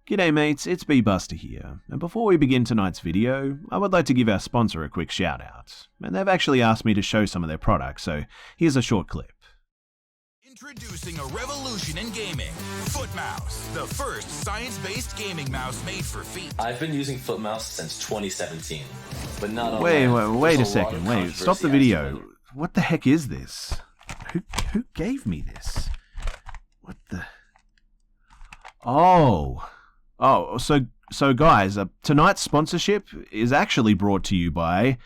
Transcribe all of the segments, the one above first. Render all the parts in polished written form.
G'day mates, it's Busta here, and before we begin tonight's video, I would like to give our sponsor a quick shout out, and they've actually asked me to show some of their products, so here's a short clip. Introducing a revolution in gaming, FootMouse, the first science-based gaming mouse made for feet. I've been using FootMouse since 2017, but not Wait a second, stop the video. What the heck is this? Who gave me this? What the... So guys, tonight's sponsorship is actually brought to you by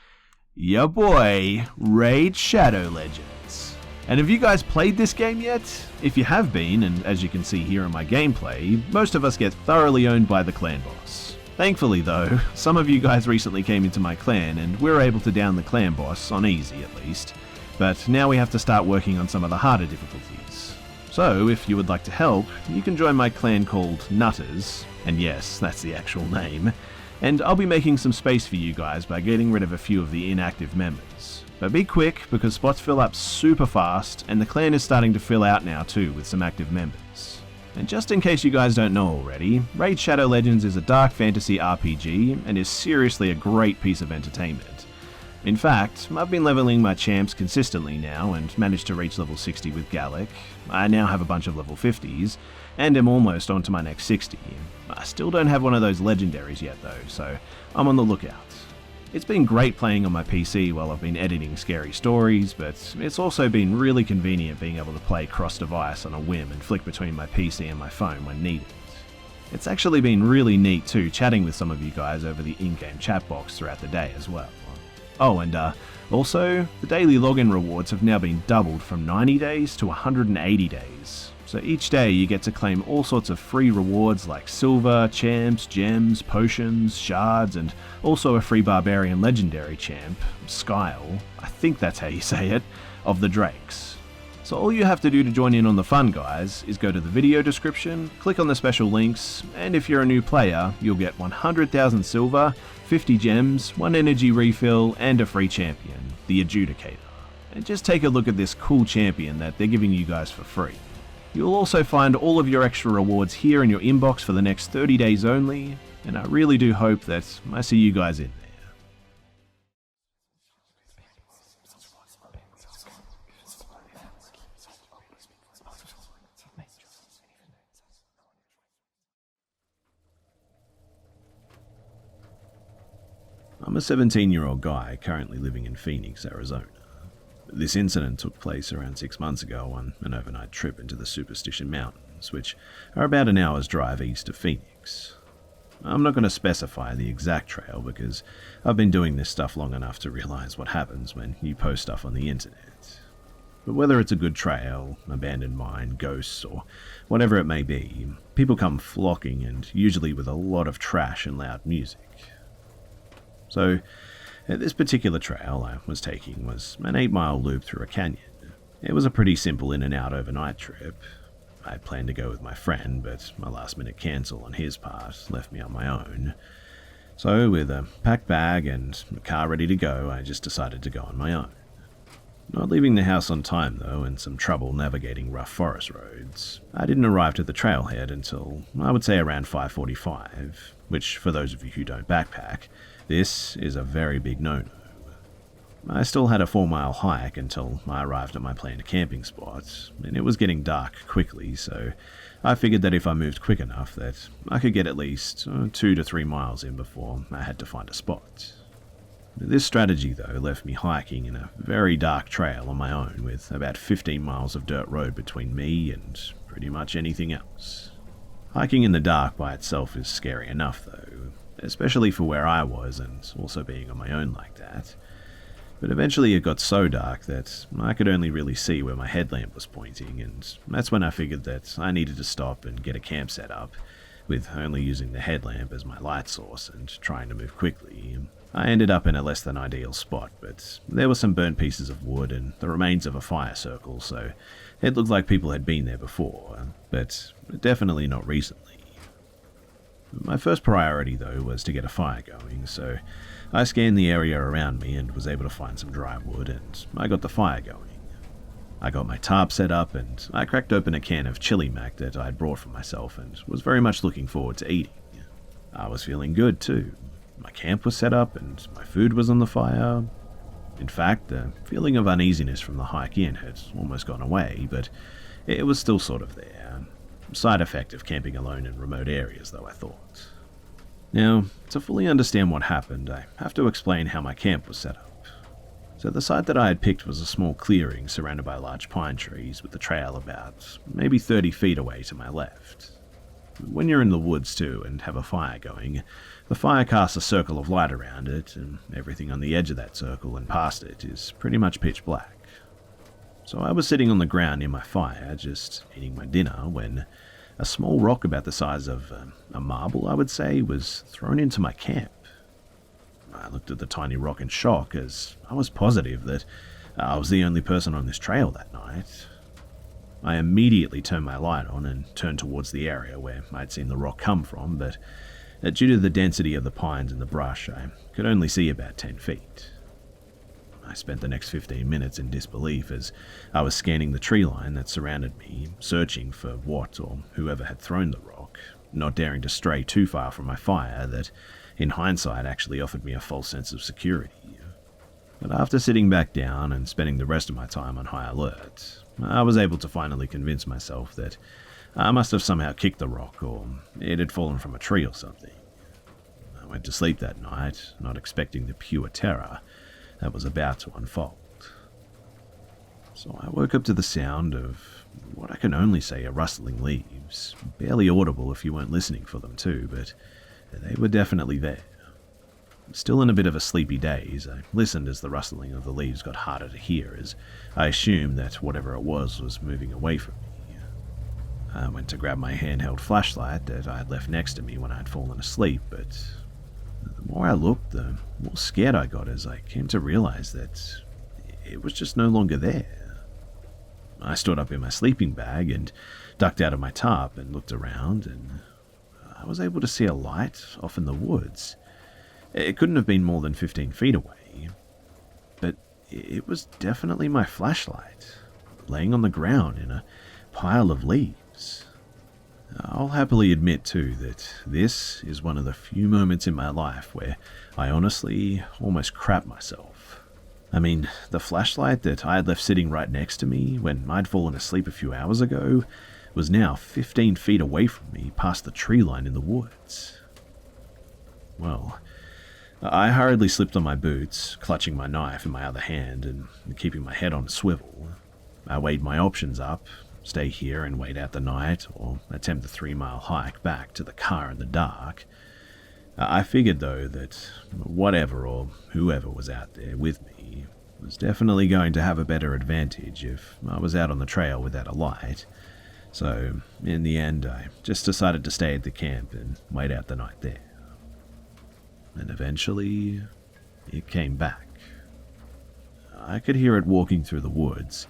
your boy, Raid Shadow Legends. And have you guys played this game yet? If you have been, and as you can see here in my gameplay, most of us get thoroughly owned by the clan boss. Thankfully though, some of you guys recently came into my clan and we were able to down the clan boss, on easy at least. But now we have to start working on some of the harder difficulties. So, if you would like to help, you can join my clan called Nutters, and yes, that's the actual name, and I'll be making some space for you guys by getting rid of a few of the inactive members. But be quick, because spots fill up super fast, and the clan is starting to fill out now too with some active members. And just in case you guys don't know already, Raid Shadow Legends is a dark fantasy RPG, and is seriously a great piece of entertainment. In fact, I've been leveling my champs consistently now and managed to reach level 60 with Gallic. I now have a bunch of level 50s, and am almost on to my next 60. I still don't have one of those legendaries yet though, so I'm on the lookout. It's been great playing on my PC while I've been editing scary stories, but it's also been really convenient being able to play cross-device on a whim and flick between my PC and my phone when needed. It's actually been really neat too, chatting with some of you guys over the in-game chat box throughout the day as well. Oh, and also, the daily login rewards have now been doubled from 90 days to 180 days. So each day you get to claim all sorts of free rewards like silver, champs, gems, potions, shards, and also a free barbarian legendary champ, Skyle, I think that's how you say it, of the Drakes. So all you have to do to join in on the fun, guys, is go to the video description, click on the special links, and if you're a new player, you'll get 100,000 silver, 50 gems, 1 energy refill, and a free champion, the Adjudicator. And just take a look at this cool champion that they're giving you guys for free. You'll also find all of your extra rewards here in your inbox for the next 30 days only, and I really do hope that I see you guys in there. I'm a 17-year-old guy currently living in Phoenix, Arizona. This incident took place around 6 months ago on an overnight trip into the Superstition Mountains, which are about an hour's drive east of Phoenix. I'm not going to specify the exact trail because I've been doing this stuff long enough to realize what happens when you post stuff on the internet. But whether it's a good trail, abandoned mine, ghosts, or whatever it may be, people come flocking and usually with a lot of trash and loud music. So, this particular trail I was taking was an 8-mile loop through a canyon. It was a pretty simple in and out overnight trip. I had planned to go with my friend, but my last minute cancel on his part left me on my own. So, with a packed bag and a car ready to go, I just decided to go on my own. Not leaving the house on time though, and some trouble navigating rough forest roads. I didn't arrive to the trailhead until, I would say, around 5:45, which, for those of you who don't backpack, this is a very big no-no. I still had a 4-mile hike until I arrived at my planned camping spot, and it was getting dark quickly, so I figured that if I moved quick enough that I could get at least 2 to 3 miles in before I had to find a spot. This strategy, though, left me hiking in a very dark trail on my own with about 15 miles of dirt road between me and pretty much anything else. Hiking in the dark by itself is scary enough, though, especially for where I was and also being on my own like that. But eventually it got so dark that I could only really see where my headlamp was pointing, and that's when I figured that I needed to stop and get a camp set up, with only using the headlamp as my light source and trying to move quickly. I ended up in a less than ideal spot, but there were some burnt pieces of wood and the remains of a fire circle, so it looked like people had been there before, but definitely not recently. My first priority, though, was to get a fire going, so I scanned the area around me and was able to find some dry wood, and I got the fire going. I got my tarp set up and I cracked open a can of chili mac that I'd brought for myself and was very much looking forward to eating. I was feeling good too. My camp was set up and my food was on the fire. In fact, the feeling of uneasiness from the hike in had almost gone away, but it was still sort of there. Side effect of camping alone in remote areas, though, I thought. Now, to fully understand what happened, I have to explain how my camp was set up. So the site that I had picked was a small clearing surrounded by large pine trees with the trail about maybe 30 feet away to my left. When you're in the woods too and have a fire going, the fire casts a circle of light around it and everything on the edge of that circle and past it is pretty much pitch black. So I was sitting on the ground near my fire, just eating my dinner, when a small rock about the size of a marble, I would say, was thrown into my camp. I looked at the tiny rock in shock, as I was positive that I was the only person on this trail that night. I immediately turned my light on and turned towards the area where I'd seen the rock come from, but due to the density of the pines and the brush, I could only see about 10 feet. I spent the next 15 minutes in disbelief as I was scanning the tree line that surrounded me, searching for what or whoever had thrown the rock, not daring to stray too far from my fire that, in hindsight, actually offered me a false sense of security. But after sitting back down and spending the rest of my time on high alert, I was able to finally convince myself that I must have somehow kicked the rock or it had fallen from a tree or something. I went to sleep that night, not expecting the pure terror that was about to unfold. So I woke up to the sound of what I can only say are rustling leaves, barely audible if you weren't listening for them too, but they were definitely there. Still in a bit of a sleepy daze, I listened as the rustling of the leaves got harder to hear, as I assumed that whatever it was moving away from me. I went to grab my handheld flashlight that I had left next to me when I had fallen asleep, but the more I looked, the more scared I got as I came to realize that it was just no longer there. I stood up in my sleeping bag and ducked out of my tarp and looked around, and I was able to see a light off in the woods. It couldn't have been more than 15 feet away, but it was definitely my flashlight, laying on the ground in a pile of leaves. I'll happily admit, too, that this is one of the few moments in my life where I honestly almost crapped myself. I mean, the flashlight that I had left sitting right next to me when I'd fallen asleep a few hours ago was now 15 feet away from me past the tree line in the woods. Well, I hurriedly slipped on my boots, clutching my knife in my other hand and keeping my head on a swivel. I weighed my options up, stay here and wait out the night, or attempt the 3-mile hike back to the car in the dark. I figured, though, that whatever or whoever was out there with me was definitely going to have a better advantage if I was out on the trail without a light. So, in the end, I just decided to stay at the camp and wait out the night there. And eventually, it came back. I could hear it walking through the woods.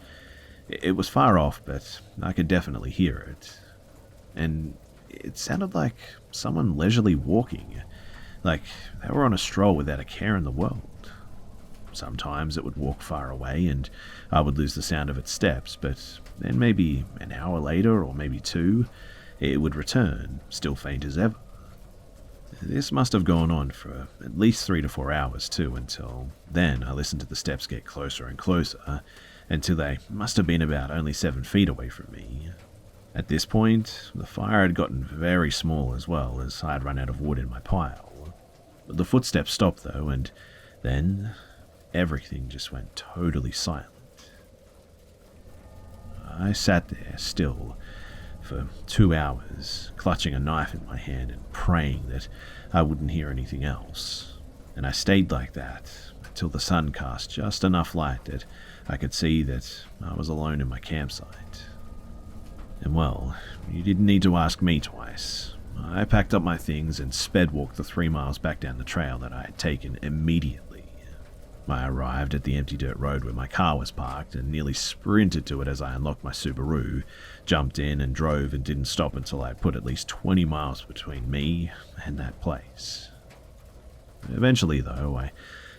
It was far off, but I could definitely hear it. And it sounded like someone leisurely walking, like they were on a stroll without a care in the world. Sometimes it would walk far away and I would lose the sound of its steps, but then maybe an hour later, or maybe 2, it would return, still faint as ever. This must have gone on for at least 3 to 4 hours too, until then I listened to the steps get closer and closer, until they must have been about only 7 feet away from me. At this point, the fire had gotten very small as well, as I had run out of wood in my pile. The footsteps stopped though, and then everything just went totally silent. I sat there still for 2 hours, clutching a knife in my hand and praying that I wouldn't hear anything else. And I stayed like that until the sun cast just enough light that I could see that I was alone in my campsite. And well, you didn't need to ask me twice. I packed up my things and sped walked the 3 miles back down the trail that I had taken immediately. I arrived at the empty dirt road where my car was parked and nearly sprinted to it as I unlocked my Subaru, jumped in and drove and didn't stop until I had put at least 20 miles between me and that place. Eventually, though, I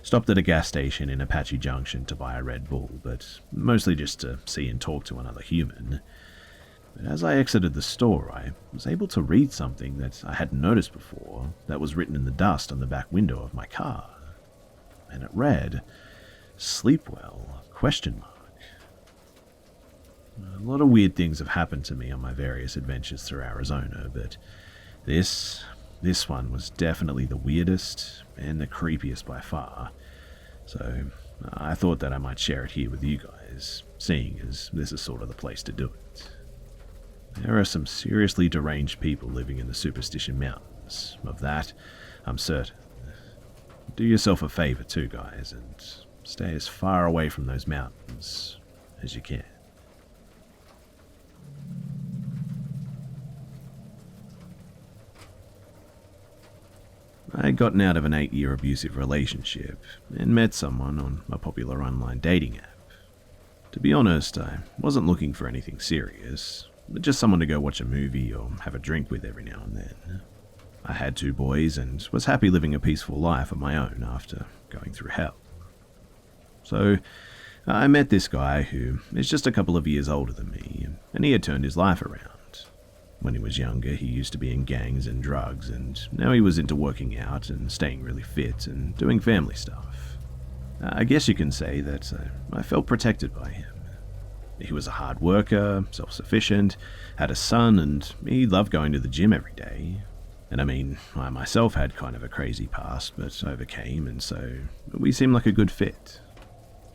stopped at a gas station in Apache Junction to buy a Red Bull, but mostly just to see and talk to another human. But as I exited the store, I was able to read something that I hadn't noticed before that was written in the dust on the back window of my car. And it read, "Sleep well?" A lot of weird things have happened to me on my various adventures through Arizona, but this one was definitely the weirdest and the creepiest by far. So I thought that I might share it here with you guys, seeing as this is sort of the place to do it. There are some seriously deranged people living in the Superstition Mountains. Of that, I'm certain. Do yourself a favor too, guys, and stay as far away from those mountains as you can. I had gotten out of an 8-year abusive relationship and met someone on a popular online dating app. To be honest, I wasn't looking for anything serious, but just someone to go watch a movie or have a drink with every now and then. I had 2 boys and was happy living a peaceful life of my own after going through hell. So I met this guy who is just a couple of years older than me, and he had turned his life around. When he was younger, he used to be in gangs and drugs, and now he was into working out and staying really fit and doing family stuff. I guess you can say that I felt protected by him. He was a hard worker, self-sufficient, had a son, and he loved going to the gym every day. And I mean, I myself had kind of a crazy past, but overcame, and so we seemed like a good fit.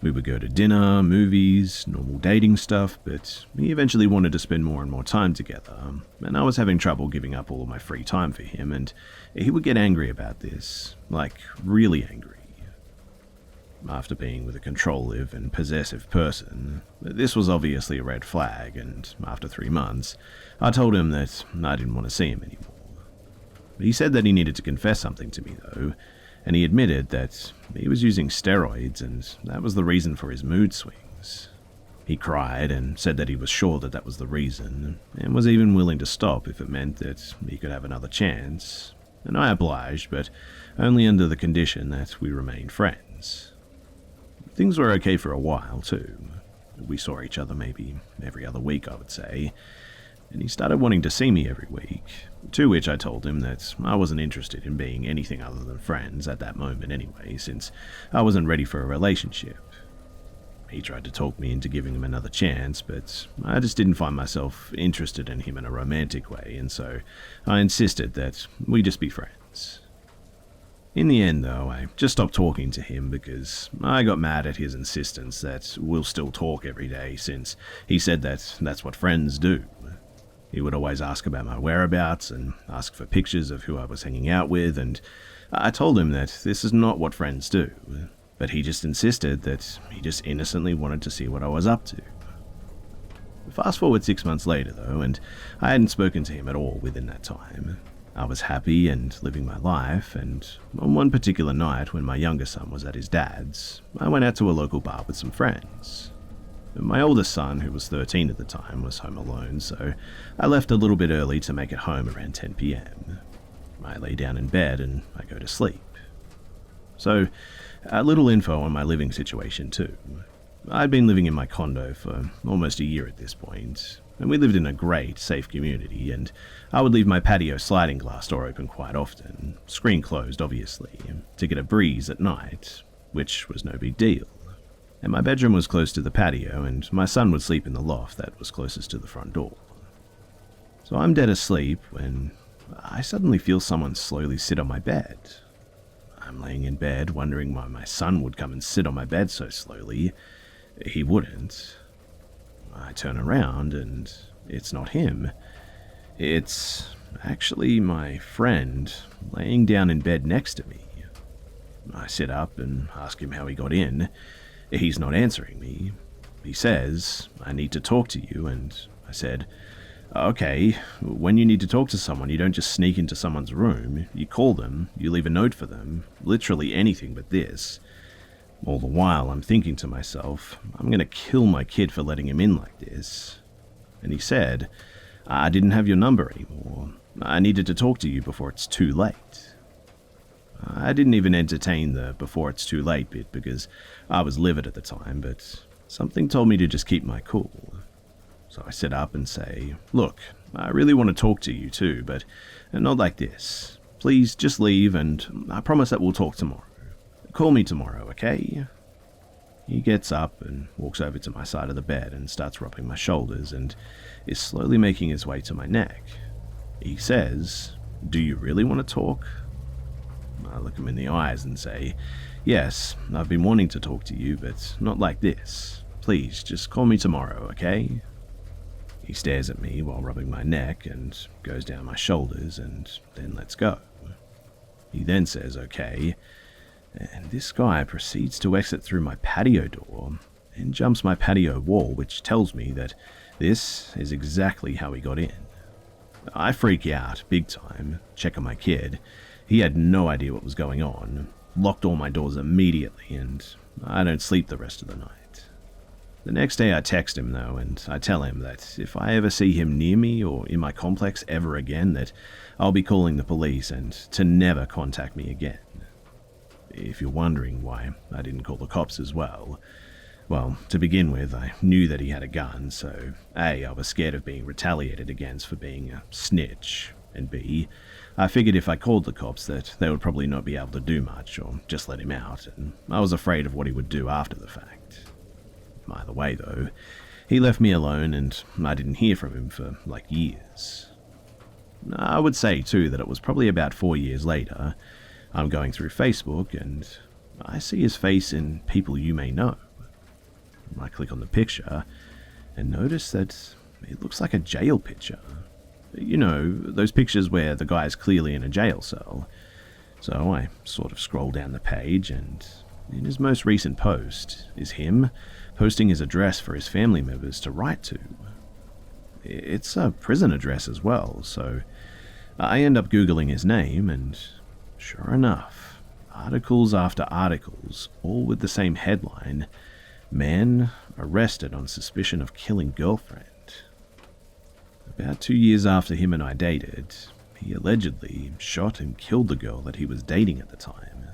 We would go to dinner, movies, normal dating stuff, but he eventually wanted to spend more and more time together, and I was having trouble giving up all of my free time for him, and he would get angry about this, like really angry. After being with a controlling and possessive person, this was obviously a red flag, and after 3 months, I told him that I didn't want to see him anymore. He said that he needed to confess something to me though, and he admitted that he was using steroids and that was the reason for his mood swings. He cried and said that he was sure that that was the reason, and was even willing to stop if it meant that he could have another chance, and I obliged, but only under the condition that we remained friends. Things were okay for a while too. We saw each other maybe every other week, I would say, and he started wanting to see me every week, to which I told him that I wasn't interested in being anything other than friends at that moment anyway, since I wasn't ready for a relationship. He tried to talk me into giving him another chance, but I just didn't find myself interested in him in a romantic way, and so I insisted that we just be friends. In the end, though, I just stopped talking to him because I got mad at his insistence that we'll still talk every day, since he said that that's what friends do. He would always ask about my whereabouts and ask for pictures of who I was hanging out with, and I told him that this is not what friends do, but he just insisted that he just innocently wanted to see what I was up to. Fast forward 6 months later, though, and I hadn't spoken to him at all within that time. I was happy and living my life, and on one particular night when my younger son was at his dad's, I went out to a local bar with some friends. My oldest son, who was 13 at the time, was home alone, so I left a little bit early to make it home around 10 p.m. I lay down in bed and I go to sleep. So, a little info on my living situation too. I'd been living in my condo for almost a year at this point, and we lived in a great, safe community, and I would leave my patio sliding glass door open quite often, screen closed obviously, to get a breeze at night, which was no big deal. And my bedroom was close to the patio, and my son would sleep in the loft that was closest to the front door. So I'm dead asleep when I suddenly feel someone slowly sit on my bed. I'm laying in bed wondering why my son would come and sit on my bed so slowly. He wouldn't. I turn around and it's not him. It's actually my friend laying down in bed next to me. I sit up and ask him how he got in. He's not answering me. He says, "I need to talk to you," and I said, "Okay, when you need to talk to someone, you don't just sneak into someone's room. You call them, you leave a note for them, literally anything but this." All the while, I'm thinking to myself, I'm going to kill my kid for letting him in like this. And he said, "I didn't have your number anymore. I needed to talk to you before it's too late." I didn't even entertain the before it's too late bit because I was livid at the time, but something told me to just keep my cool. So I sit up and say, "Look, I really want to talk to you too, but not like this. Please just leave and I promise that we'll talk tomorrow. Call me tomorrow, okay?" He gets up and walks over to my side of the bed and starts rubbing my shoulders and is slowly making his way to my neck. He says, "Do you really want to talk?" I look him in the eyes and say, "Yes, I've been wanting to talk to you, but not like this. Please, just call me tomorrow, okay?" He stares at me while rubbing my neck and goes down my shoulders and then lets go. He then says, "Okay," and this guy proceeds to exit through my patio door and jumps my patio wall, which tells me that this is exactly how he got in. I freak out big time, check on my kid. He had no idea what was going on, locked all my doors immediately, and I don't sleep the rest of the night. The next day I text him though, and I tell him that if I ever see him near me or in my complex ever again, that I'll be calling the police and to never contact me again. If you're wondering why I didn't call the cops as well, to begin with, I knew that he had a gun, so A, I was scared of being retaliated against for being a snitch, and B, I figured if I called the cops that they would probably not be able to do much or just let him out, and I was afraid of what he would do after the fact. Either way though, he left me alone and I didn't hear from him for like years. I would say too that it was probably about 4 years later, I'm going through Facebook and I see his face in People You May Know. I click on the picture and notice that it looks like a jail picture. You know, those pictures where the guy's clearly in a jail cell. So I sort of scroll down the page and in his most recent post is him posting his address for his family members to write to. It's a prison address as well, so I end up Googling his name and sure enough, articles after articles, all with the same headline: "Man arrested on suspicion of killing girlfriend." About 2 years after him and I dated, he allegedly shot and killed the girl that he was dating at the time.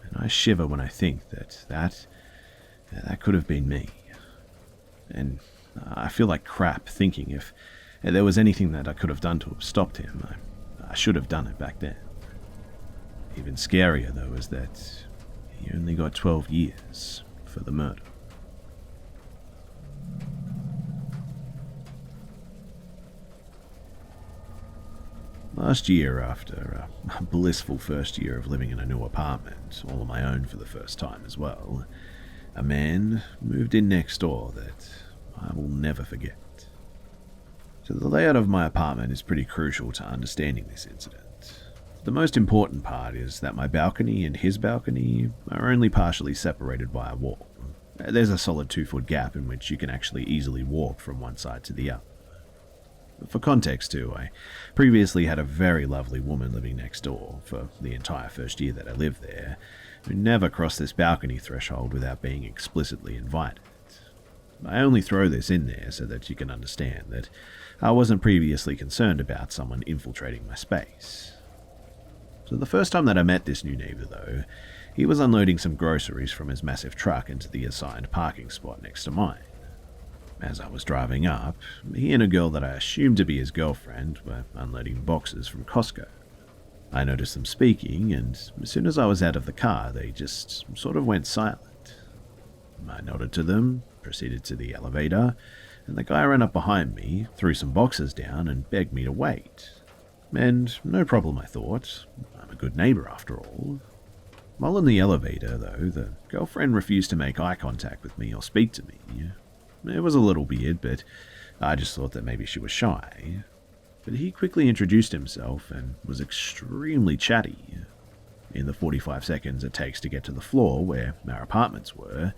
And I shiver when I think that could have been me. And I feel like crap thinking if there was anything that I could have done to have stopped him, I should have done it back then. Even scarier though is that he only got 12 years for the murder. Last year, after a blissful first year of living in a new apartment, all on my own for the first time as well, a man moved in next door that I will never forget. So the layout of my apartment is pretty crucial to understanding this incident. The most important part is that my balcony and his balcony are only partially separated by a wall. There's a solid 2-foot gap in which you can actually easily walk from one side to the other. For context too, I previously had a very lovely woman living next door for the entire first year that I lived there, who never crossed this balcony threshold without being explicitly invited. I only throw this in there so that you can understand that I wasn't previously concerned about someone infiltrating my space. So the first time that I met this new neighbor though, he was unloading some groceries from his massive truck into the assigned parking spot next to mine. As I was driving up, he and a girl that I assumed to be his girlfriend were unloading boxes from Costco. I noticed them speaking, and as soon as I was out of the car, they just sort of went silent. I nodded to them, proceeded to the elevator, and the guy ran up behind me, threw some boxes down, and begged me to wait. And no problem, I thought. I'm a good neighbor after all. While in the elevator, though, the girlfriend refused to make eye contact with me or speak to me. It was a little weird, but I just thought that maybe she was shy. But he quickly introduced himself and was extremely chatty. In the 45 seconds it takes to get to the floor where our apartments were,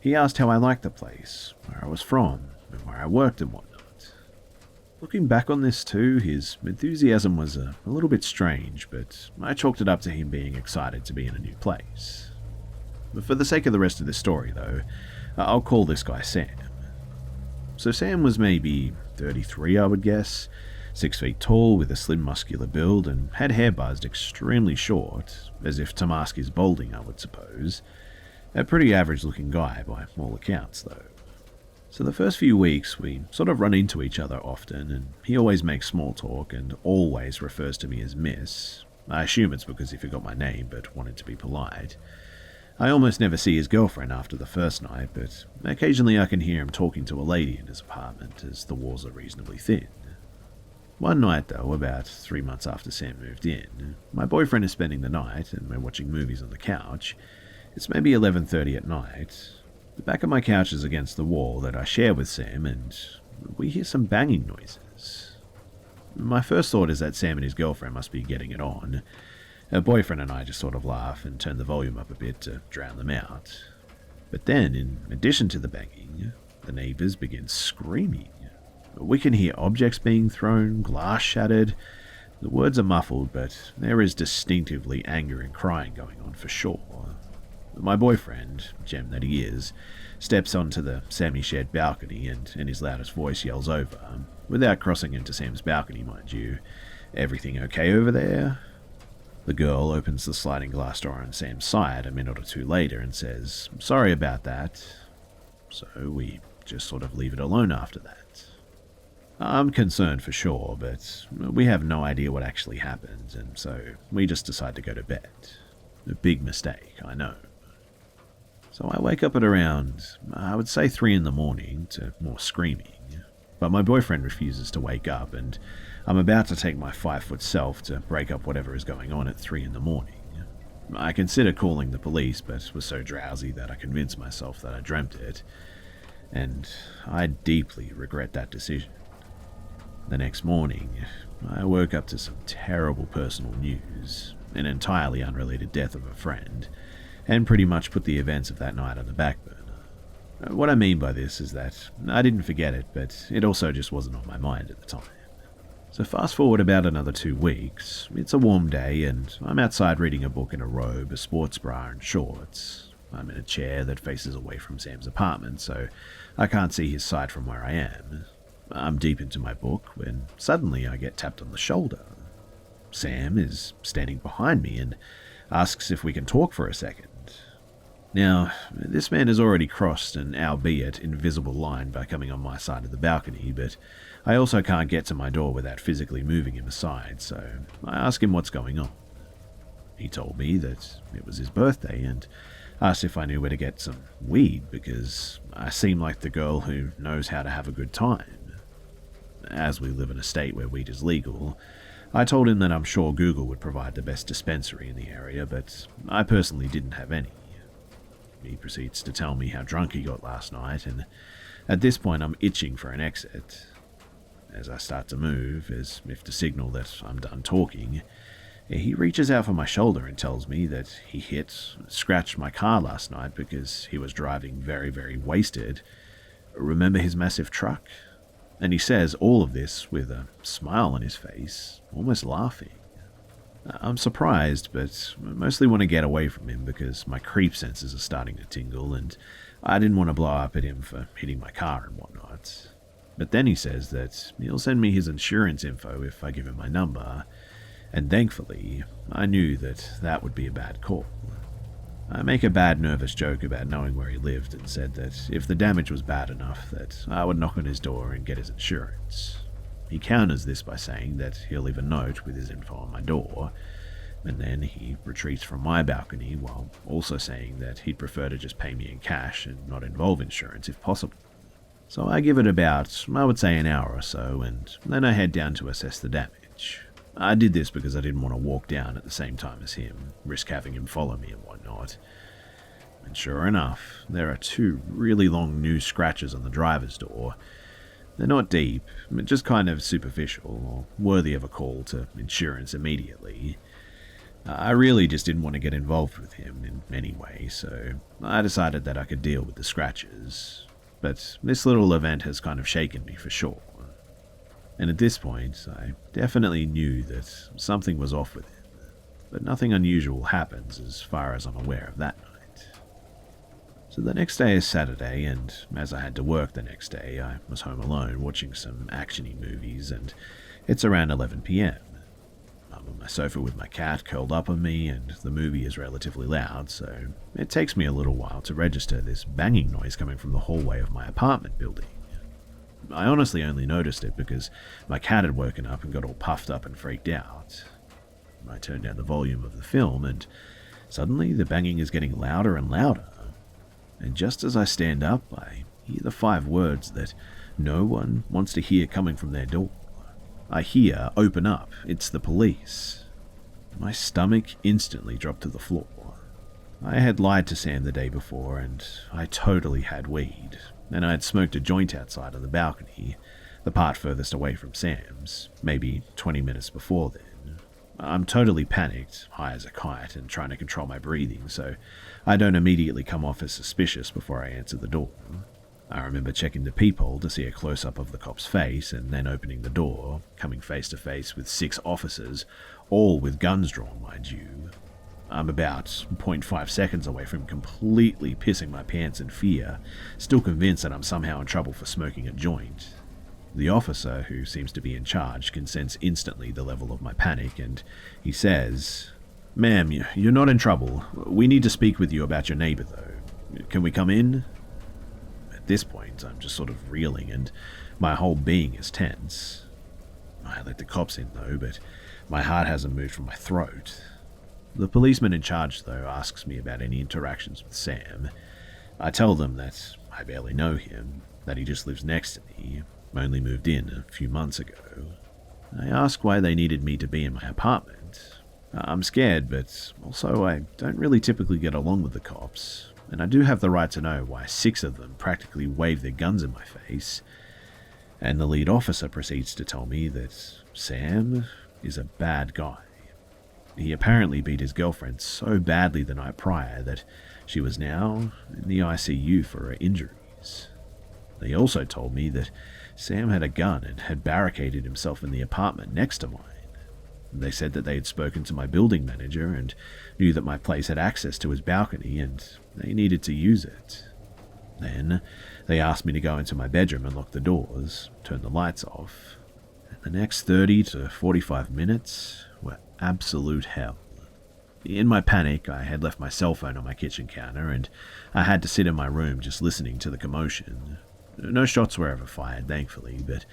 he asked how I liked the place, where I was from, and where I worked and whatnot. Looking back on this too, his enthusiasm was a little bit strange, but I chalked it up to him being excited to be in a new place. But for the sake of the rest of this story though, I'll call this guy Sam. So Sam was maybe 33, I would guess, 6 feet tall with a slim muscular build and had hair buzzed extremely short, as if to mask his balding, I would suppose. A pretty average looking guy by all accounts though. So the first few weeks we sort of run into each other often, and he always makes small talk and always refers to me as Miss. I assume it's because he forgot my name but wanted to be polite. I almost never see his girlfriend after the first night, but occasionally I can hear him talking to a lady in his apartment as the walls are reasonably thin. One night though, about 3 months after Sam moved in, my boyfriend is spending the night and we're watching movies on the couch. It's maybe 11:30 at night. The back of my couch is against the wall that I share with Sam, and we hear some banging noises. My first thought is that Sam and his girlfriend must be getting it on. Her boyfriend and I just sort of laugh and turn the volume up a bit to drown them out. But then, in addition to the banging, the neighbours begin screaming. We can hear objects being thrown, glass shattered. The words are muffled, but there is distinctively anger and crying going on for sure. My boyfriend, gem that he is, steps onto the semi-shared balcony and in his loudest voice yells over, without crossing into Sam's balcony, mind you, "Everything okay over there?" The girl opens the sliding glass door on Sam's side a minute or two later and says, "Sorry about that." So we just sort of leave it alone after that. I'm concerned for sure, but we have no idea what actually happened, and so we just decide to go to bed. A big mistake, I know. So I wake up at around, I would say 3 in the morning to more screaming. But my boyfriend refuses to wake up, and I'm about to take my 5-foot self to break up whatever is going on at 3 in the morning. I consider calling the police, but was so drowsy that I convinced myself that I dreamt it, and I deeply regret that decision. The next morning, I woke up to some terrible personal news, an entirely unrelated death of a friend, and pretty much put the events of that night on the back burner. What I mean by this is that I didn't forget it, but it also just wasn't on my mind at the time. So fast forward about another 2 weeks, it's a warm day and I'm outside reading a book in a robe, a sports bra and shorts. I'm in a chair that faces away from Sam's apartment, so I can't see his side from where I am. I'm deep into my book when suddenly I get tapped on the shoulder. Sam is standing behind me and asks if we can talk for a second. Now, this man has already crossed an albeit invisible line by coming on my side of the balcony, but I also can't get to my door without physically moving him aside, so I ask him what's going on. He told me that it was his birthday and asked if I knew where to get some weed because I seem like the girl who knows how to have a good time. As we live in a state where weed is legal, I told him that I'm sure Google would provide the best dispensary in the area, but I personally didn't have any. He proceeds to tell me how drunk he got last night, and at this point I'm itching for an exit. As I start to move, as if to signal that I'm done talking, he reaches out for my shoulder and tells me that he scratched my car last night because he was driving very, very wasted. Remember his massive truck? And he says all of this with a smile on his face, almost laughing. I'm surprised, but mostly want to get away from him because my creep senses are starting to tingle and I didn't want to blow up at him for hitting my car and whatnot. But then he says that he'll send me his insurance info if I give him my number, and thankfully, I knew that that would be a bad call. I make a bad nervous joke about knowing where he lived and said that if the damage was bad enough that I would knock on his door and get his insurance. He counters this by saying that he'll leave a note with his info on my door, and then he retreats from my balcony while also saying that he'd prefer to just pay me in cash and not involve insurance if possible. So I give it about, I would say, an hour or so, and then I head down to assess the damage. I did this because I didn't want to walk down at the same time as him, risk having him follow me and whatnot. And sure enough, there are 2 really long new scratches on the driver's door. They're not deep, just kind of superficial, or worthy of a call to insurance immediately. I really just didn't want to get involved with him in any way, so I decided that I could deal with the scratches. But this little event has kind of shaken me for sure. And at this point, I definitely knew that something was off with him, but nothing unusual happens as far as I'm aware of that night. So the next day is Saturday, and as I had to work the next day, I was home alone watching some action-y movies, and It's around 11 p.m. I'm on my sofa with my cat curled up on me, and the movie is relatively loud, so it takes me a little while to register this banging noise coming from the hallway of my apartment building. I honestly only noticed it because my cat had woken up and got all puffed up and freaked out. I turned down the volume of the film, and suddenly the banging is getting louder and louder. And just as I stand up, I hear the 5 words that no one wants to hear coming from their door. I hear, "Open up, it's the police." My stomach instantly dropped to the floor. I had lied to Sam the day before, and I totally had weed, and I had smoked a joint outside on the balcony, the part furthest away from Sam's, maybe 20 minutes before then. I'm totally panicked, high as a kite, and trying to control my breathing, so I don't immediately come off as suspicious before I answer the door. I remember checking the peephole to see a close-up of the cop's face, and then opening the door, coming face to face with 6 officers, all with guns drawn, mind you. I'm about 0.5 seconds away from completely pissing my pants in fear, still convinced that I'm somehow in trouble for smoking a joint. The officer, who seems to be in charge, can sense instantly the level of my panic, and he says, "Ma'am, you're not in trouble. We need to speak with you about your neighbor, though. Can we come in?" At this point, I'm just sort of reeling, and my whole being is tense. I let the cops in, though, but my heart hasn't moved from my throat. The policeman in charge, though, asks me about any interactions with Sam. I tell them that I barely know him, that he just lives next to me, only moved in a few months ago. I ask why they needed me to be in my apartment. I'm scared, but also I don't really typically get along with the cops, and I do have the right to know why 6 of them practically wave their guns in my face. And the lead officer proceeds to tell me that Sam is a bad guy. He apparently beat his girlfriend so badly the night prior that she was now in the ICU for her injuries. They also told me that Sam had a gun and had barricaded himself in the apartment next to mine. They said that they had spoken to my building manager and knew that my place had access to his balcony and they needed to use it. Then they asked me to go into my bedroom and lock the doors, turn the lights off. And the next 30 to 45 minutes were absolute hell. In my panic, I had left my cell phone on my kitchen counter and I had to sit in my room just listening to the commotion. No shots were ever fired, thankfully, but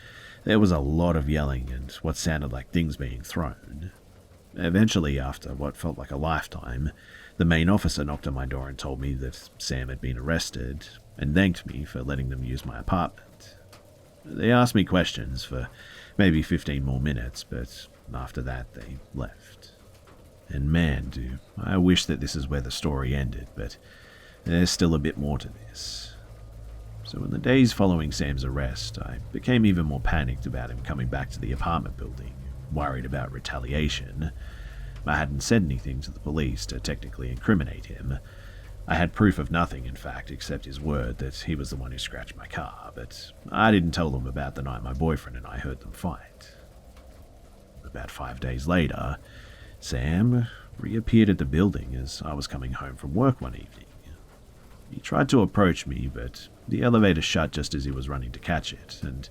there was a lot of yelling and what sounded like things being thrown. Eventually, after what felt like a lifetime, the main officer knocked on my door and told me that Sam had been arrested and thanked me for letting them use my apartment. They asked me questions for maybe 15 more minutes, but after that they left. And man, do I wish that this is where the story ended, but there's still a bit more to this. So in the days following Sam's arrest, I became even more panicked about him coming back to the apartment building, worried about retaliation. I hadn't said anything to the police to technically incriminate him. I had proof of nothing, in fact, except his word that he was the one who scratched my car, but I didn't tell them about the night my boyfriend and I heard them fight. About 5 days later, Sam reappeared at the building as I was coming home from work one evening. He tried to approach me, but the elevator shut just as he was running to catch it, and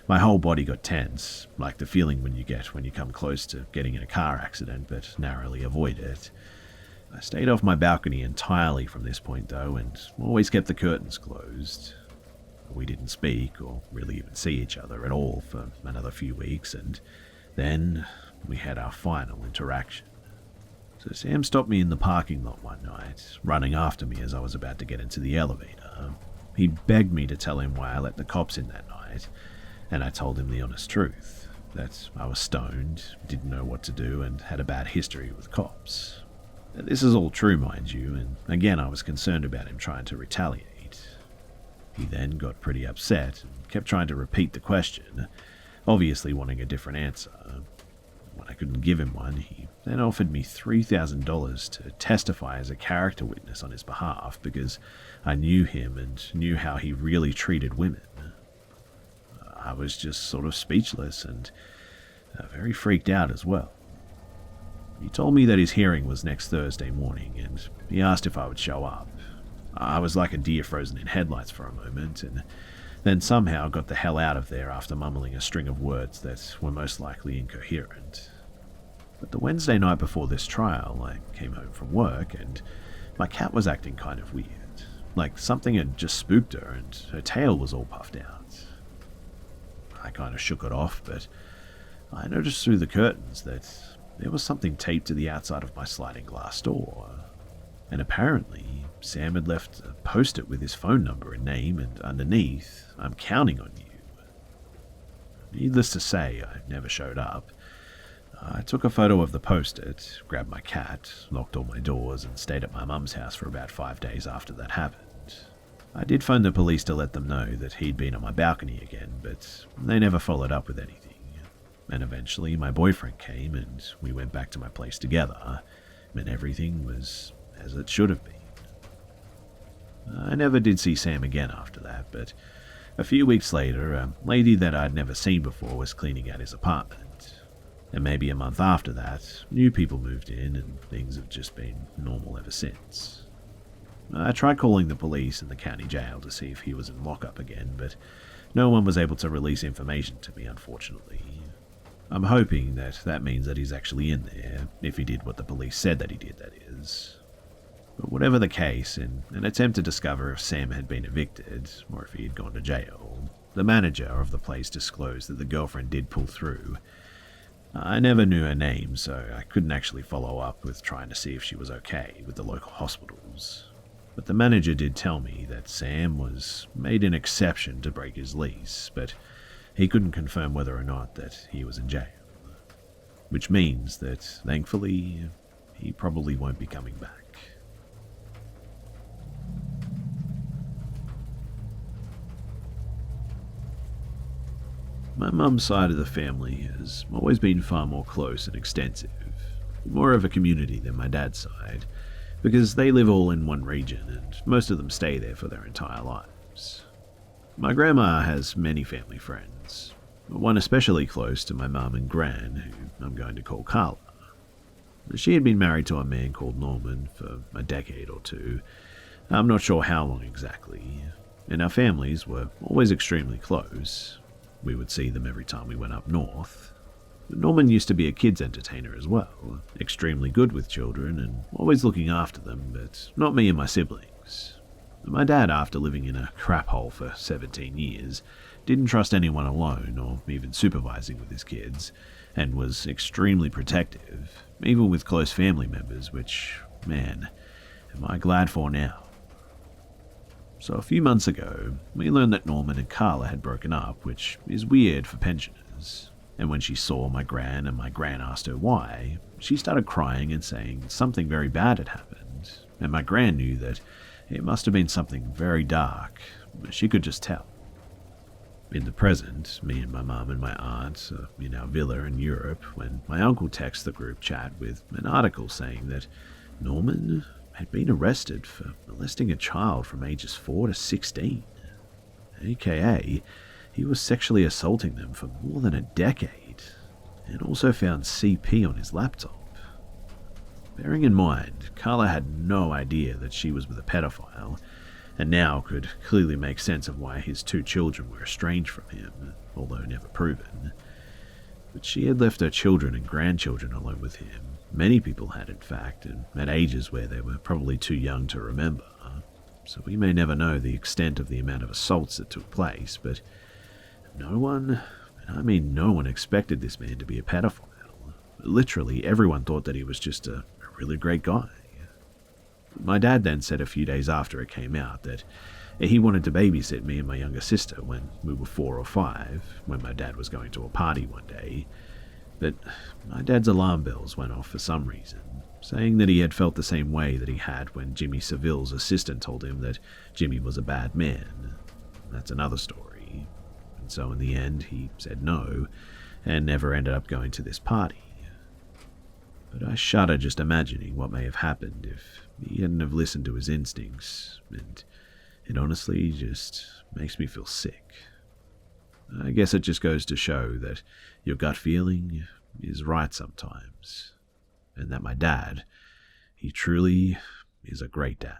my whole body got tense, like the feeling when you get when you come close to getting in a car accident but narrowly avoid it. I stayed off my balcony entirely from this point, though, and always kept the curtains closed. We didn't speak or really even see each other at all for another few weeks, and then we had our final interaction. So Sam stopped me in the parking lot one night, running after me as I was about to get into the elevator. He begged me to tell him why I let the cops in that night, and I told him the honest truth, that I was stoned, didn't know what to do, and had a bad history with cops. This is all true, mind you, and again I was concerned about him trying to retaliate. He then got pretty upset and kept trying to repeat the question, obviously wanting a different answer. When I couldn't give him one, he then offered me $3,000 to testify as a character witness on his behalf because I knew him and knew how he really treated women. I was just sort of speechless and very freaked out as well. He told me that his hearing was next Thursday morning and he asked if I would show up. I was like a deer frozen in headlights for a moment, and then somehow got the hell out of there after mumbling a string of words that were most likely incoherent. But the Wednesday night before this trial, I came home from work and my cat was acting kind of weird, like something had just spooked her and her tail was all puffed out. I kind of shook it off, but I noticed through the curtains that there was something taped to the outside of my sliding glass door. And apparently, Sam had left a post-it with his phone number and name, and underneath, "I'm counting on you." Needless to say, I never showed up. I took a photo of the post-it, grabbed my cat, locked all my doors, and stayed at my mum's house for about 5 days after that happened. I did phone the police to let them know that he'd been on my balcony again, but they never followed up with anything. And eventually my boyfriend came and we went back to my place together, and everything was as it should have been. I never did see Sam again after that, but a few weeks later, a lady that I'd never seen before was cleaning out his apartment. And maybe a month after that, new people moved in and things have just been normal ever since. I tried calling the police and the county jail to see if he was in lockup again, but no one was able to release information to me, unfortunately. I'm hoping that means that he's actually in there, if he did what the police said that he did, that is. But whatever the case, in an attempt to discover if Sam had been evicted, or if he had gone to jail, the manager of the place disclosed that the girlfriend did pull through. I never knew her name, so I couldn't actually follow up with trying to see if she was okay with the local hospitals. But the manager did tell me that Sam was made an exception to break his lease, but he couldn't confirm whether or not that he was in jail. Which means that, thankfully, he probably won't be coming back. My mum's side of the family has always been far more close and extensive, more of a community than my dad's side, because they live all in one region and most of them stay there for their entire lives. My grandma has many family friends, one especially close to my mum and gran, who I'm going to call Carla. She had been married to a man called Norman for a decade or two, I'm not sure how long exactly, and our families were always extremely close. We would see them every time we went up north. Norman used to be a kids' entertainer as well, extremely good with children and always looking after them, but not me and my siblings. My dad, after living in a crap hole for 17 years, didn't trust anyone alone or even supervising with his kids, and was extremely protective, even with close family members, which, man, am I glad for now. So a few months ago, we learned that Norman and Carla had broken up, which is weird for pensioners. And when she saw my gran and my gran asked her why, she started crying and saying something very bad had happened. And my gran knew that it must have been something very dark. She could just tell. In the present, me and my mum and my aunt are in our villa in Europe when my uncle texts the group chat with an article saying that Norman had been arrested for molesting a child from ages 4 to 16, aka he was sexually assaulting them for more than a decade, and also found CP on his laptop. Bearing in mind, Carla had no idea that she was with a pedophile, and now could clearly make sense of why his 2 children were estranged from him, although never proven. But she had left her children and grandchildren alone with him. Many people had, in fact, and at ages where they were probably too young to remember. So we may never know the extent of the amount of assaults that took place, but no one, and I mean no one, expected this man to be a pedophile. Literally, everyone thought that he was just a really great guy. My dad then said a few days after it came out that he wanted to babysit me and my younger sister when we were 4 or 5, when my dad was going to a party one day. But my dad's alarm bells went off for some reason, saying that he had felt the same way that he had when Jimmy Seville's assistant told him that Jimmy was a bad man. That's another story. And so in the end, he said no, and never ended up going to this party. But I shudder just imagining what may have happened if he hadn't have listened to his instincts, and it honestly just makes me feel sick. I guess it just goes to show that your gut feeling is right sometimes, and that my dad, he truly is a great dad.